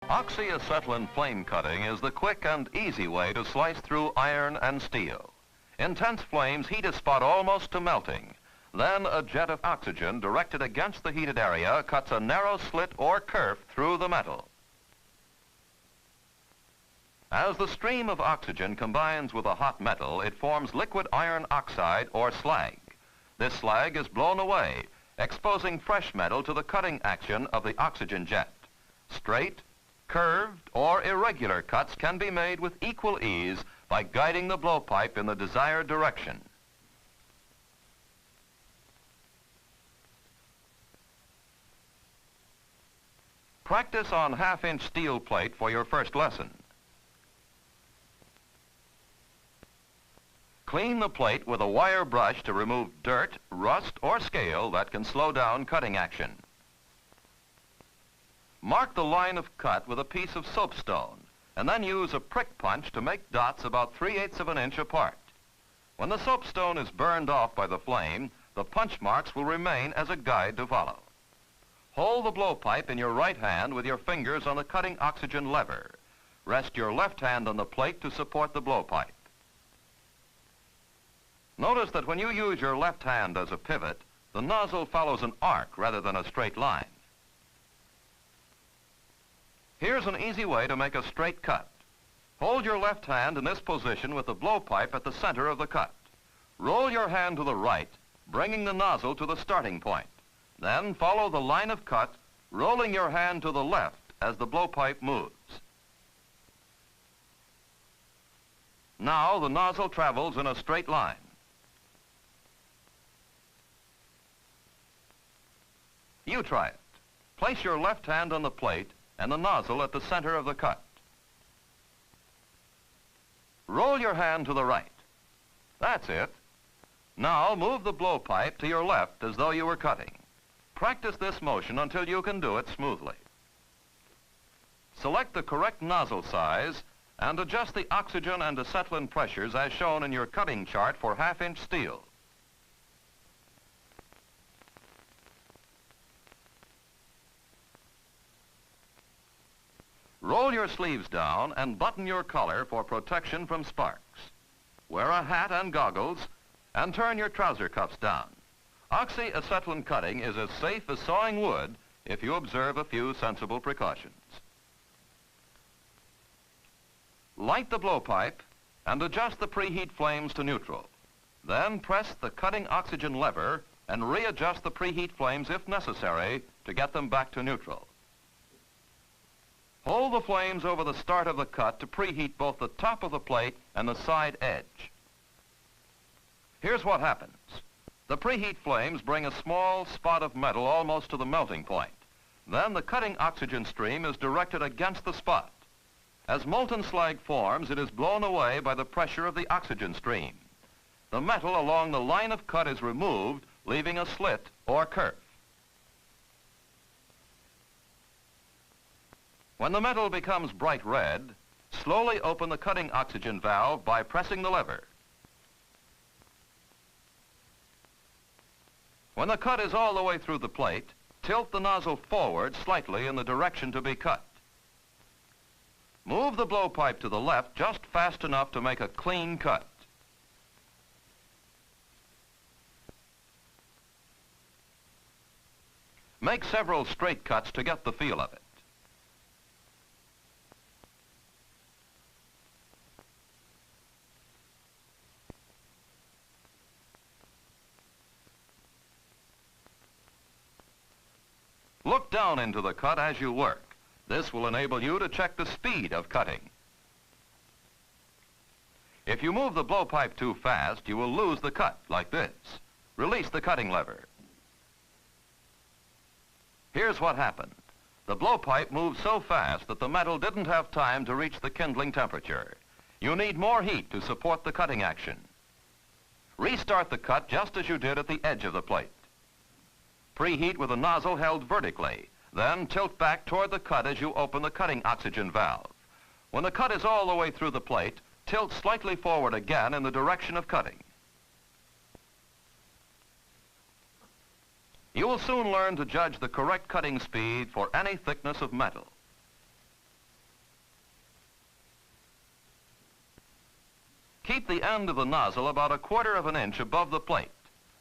Oxy-Acetylene flame cutting is the quick and easy way to slice through iron and steel. Intense flames heat a spot almost to melting. Then a jet of oxygen directed against the heated area cuts a narrow slit or kerf through the metal. As the stream of oxygen combines with a hot metal, it forms liquid iron oxide or slag. This slag is blown away, exposing fresh metal to the cutting action of the oxygen jet. Straight, curved, or irregular cuts can be made with equal ease by guiding the blowpipe in the desired direction. Practice on half-inch steel plate for your first lesson. Clean the plate with a wire brush to remove dirt, rust, or scale that can slow down cutting action. Mark the line of cut with a piece of soapstone, and then use a prick punch to make dots about 3/8 of an inch apart. When the soapstone is burned off by the flame, the punch marks will remain as a guide to follow. Hold the blowpipe in your right hand with your fingers on the cutting oxygen lever. Rest your left hand on the plate to support the blowpipe. Notice that when you use your left hand as a pivot, the nozzle follows an arc rather than a straight line. Here's an easy way to make a straight cut. Hold your left hand in this position with the blowpipe at the center of the cut. Roll your hand to the right, bringing the nozzle to the starting point. Then follow the line of cut, rolling your hand to the left as the blowpipe moves. Now the nozzle travels in a straight line. You try it. Place your left hand on the plate and the nozzle at the center of the cut. Roll your hand to the right. That's it. Now move the blowpipe to your left as though you were cutting. Practice this motion until you can do it smoothly. Select the correct nozzle size and adjust the oxygen and acetylene pressures as shown in your cutting chart for half-inch steel. Roll your sleeves down and button your collar for protection from sparks. Wear a hat and goggles and turn your trouser cuffs down. Oxy-acetylene cutting is as safe as sawing wood if you observe a few sensible precautions. Light the blowpipe and adjust the preheat flames to neutral. Then press the cutting oxygen lever and readjust the preheat flames if necessary to get them back to neutral. Hold the flames over the start of the cut to preheat both the top of the plate and the side edge. Here's what happens. The preheat flames bring a small spot of metal almost to the melting point. Then the cutting oxygen stream is directed against the spot. As molten slag forms, it is blown away by the pressure of the oxygen stream. The metal along the line of cut is removed, leaving a slit or kerf. When the metal becomes bright red, slowly open the cutting oxygen valve by pressing the lever. When the cut is all the way through the plate, tilt the nozzle forward slightly in the direction to be cut. Move the blowpipe to the left just fast enough to make a clean cut. Make several straight cuts to get the feel of it. Look down into the cut as you work. This will enable you to check the speed of cutting. If you move the blowpipe too fast, you will lose the cut, like this. Release the cutting lever. Here's what happened. The blowpipe moved so fast that the metal didn't have time to reach the kindling temperature. You need more heat to support the cutting action. Restart the cut just as you did at the edge of the plate. Preheat with the nozzle held vertically. Then tilt back toward the cut as you open the cutting oxygen valve. When the cut is all the way through the plate, tilt slightly forward again in the direction of cutting. You will soon learn to judge the correct cutting speed for any thickness of metal. Keep the end of the nozzle about 1/4 of an inch above the plate.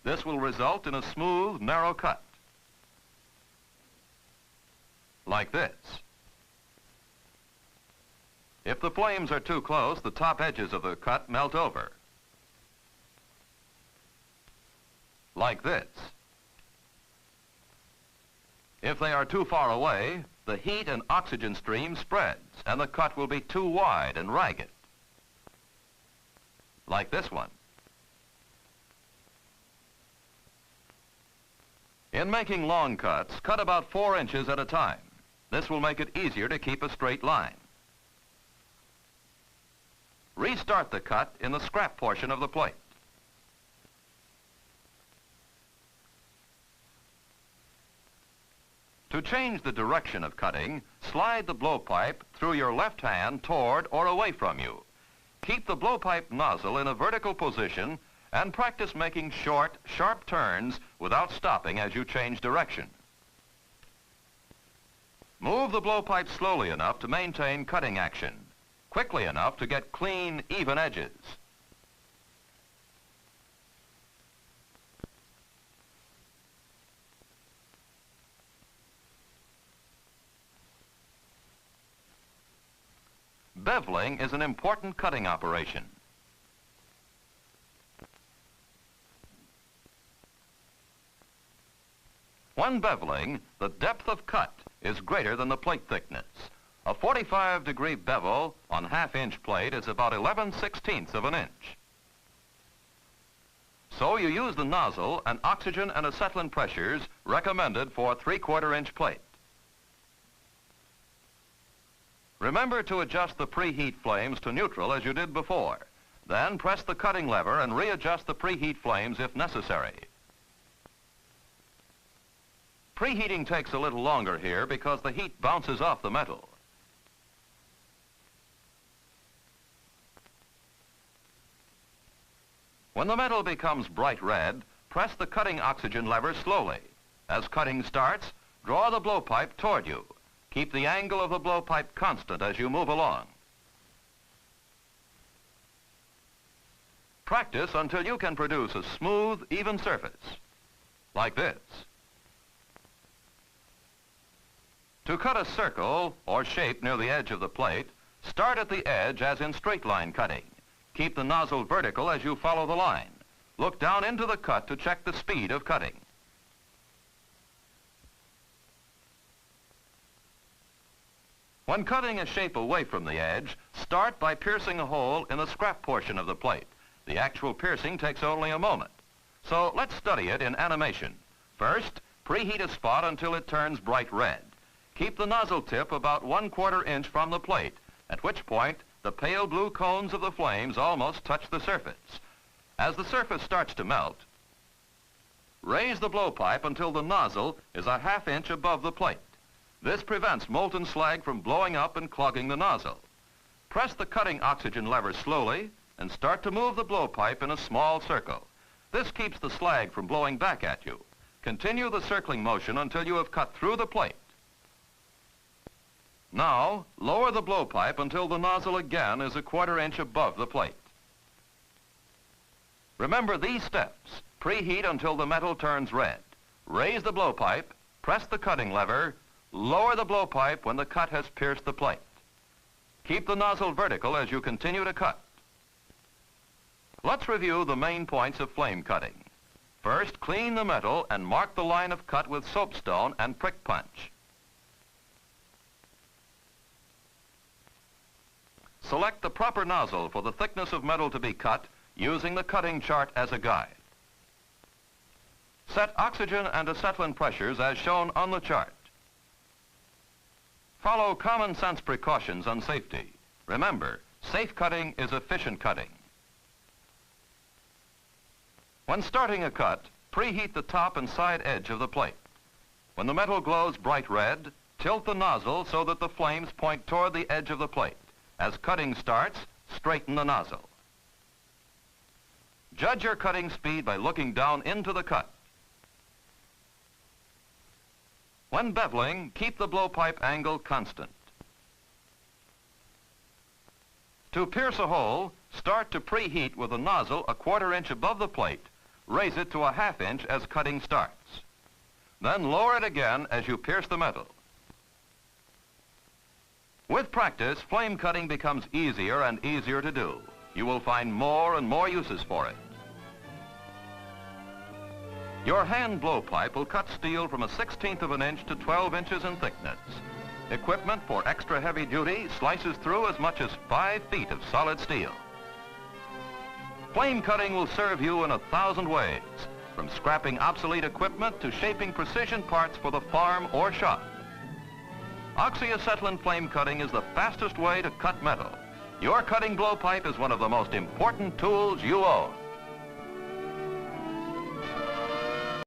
This will result in a smooth, narrow cut. Like this. If the flames are too close, the top edges of the cut melt over. Like this. If they are too far away, the heat and oxygen stream spreads, and the cut will be too wide and ragged. Like this one. In making long cuts, cut about 4 inches at a time. This will make it easier to keep a straight line. Restart the cut in the scrap portion of the plate. To change the direction of cutting, slide the blowpipe through your left hand toward or away from you. Keep the blowpipe nozzle in a vertical position and practice making short, sharp turns without stopping as you change direction. Move the blowpipe slowly enough to maintain cutting action, quickly enough to get clean, even edges. Beveling is an important cutting operation. When beveling, the depth of cut is greater than the plate thickness. A 45-degree bevel on 1/2 inch plate is about 11/16 of an inch. So you use the nozzle and oxygen and acetylene pressures recommended for a 3/4 inch plate. Remember to adjust the preheat flames to neutral as you did before. Then press the cutting lever and readjust the preheat flames if necessary. Preheating takes a little longer here because the heat bounces off the metal. When the metal becomes bright red, press the cutting oxygen lever slowly. As cutting starts, draw the blowpipe toward you. Keep the angle of the blowpipe constant as you move along. Practice until you can produce a smooth, even surface, like this. To cut a circle or shape near the edge of the plate, start at the edge as in straight line cutting. Keep the nozzle vertical as you follow the line. Look down into the cut to check the speed of cutting. When cutting a shape away from the edge, start by piercing a hole in the scrap portion of the plate. The actual piercing takes only a moment. So let's study it in animation. First, preheat a spot until it turns bright red. Keep the nozzle tip about 1/4 inch from the plate, at which point the pale blue cones of the flames almost touch the surface. As the surface starts to melt, raise the blowpipe until the nozzle is a 1/2 inch above the plate. This prevents molten slag from blowing up and clogging the nozzle. Press the cutting oxygen lever slowly and start to move the blowpipe in a small circle. This keeps the slag from blowing back at you. Continue the circling motion until you have cut through the plate. Now, lower the blowpipe until the nozzle again is a 1/4 inch above the plate. Remember these steps. Preheat until the metal turns red. Raise the blowpipe, press the cutting lever, lower the blowpipe when the cut has pierced the plate. Keep the nozzle vertical as you continue to cut. Let's review the main points of flame cutting. First, clean the metal and mark the line of cut with soapstone and prick punch. Select the proper nozzle for the thickness of metal to be cut using the cutting chart as a guide. Set oxygen and acetylene pressures as shown on the chart. Follow common sense precautions on safety. Remember, safe cutting is efficient cutting. When starting a cut, preheat the top and side edge of the plate. When the metal glows bright red, tilt the nozzle so that the flames point toward the edge of the plate. As cutting starts, straighten the nozzle. Judge your cutting speed by looking down into the cut. When beveling, keep the blowpipe angle constant. To pierce a hole, Start to preheat with a nozzle a 1/4 inch above the plate. Raise it to a 1/2 inch as cutting starts. Then lower it again as you pierce the metal. With practice, flame cutting becomes easier and easier to do. You will find more and more uses for it. Your hand blowpipe will cut steel from a 1/16 of an inch to 12 inches in thickness. Equipment for extra heavy duty slices through as much as 5 feet of solid steel. Flame cutting will serve you in 1,000 ways, from scrapping obsolete equipment to shaping precision parts for the farm or shop. Oxy-Acetylene flame cutting is the fastest way to cut metal. Your cutting blowpipe is one of the most important tools you own.